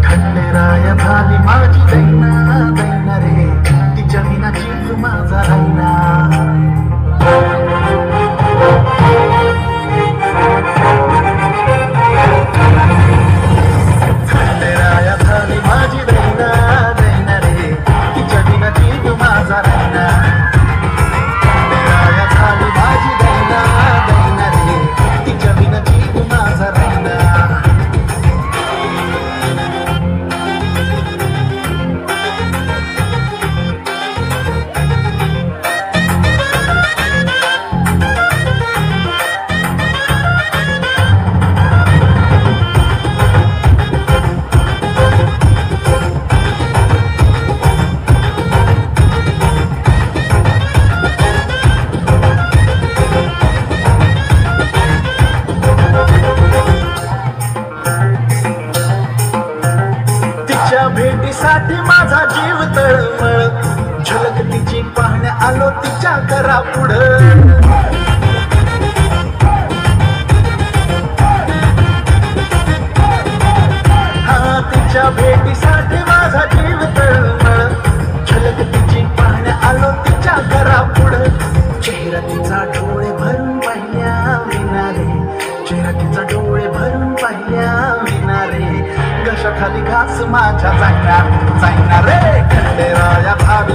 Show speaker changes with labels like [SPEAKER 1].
[SPEAKER 1] खंडेराया झाली माझी दैना दैना रे, तिच्या विना जीव माझा राहिना. खंडेराया झाली माझी दैना दैना रे, तिच्या विना जीव माझा राहिना. खंडेराया झाली माझी दैना दैना रे, तिच्या विना जीव माझा राहिना. तिच्या भेटीसाठी माझा जीव तळमळ, झलक तिची पाहण्या आलो तिच्या घरा पुढं. हा तिच्या भेटीसाठी माझा जीव तळमळ, झलक तिची पाहण्या आलो तिच्या घरा पुढं. चेहरा तिचा डोळे भरून पाहिल्या विना रे, चेहरा तिचा डोळे भरून पाहिल्या विना रे, घशाखाली घास माझ्या जाईना जाईना रे. खंडेराया भावी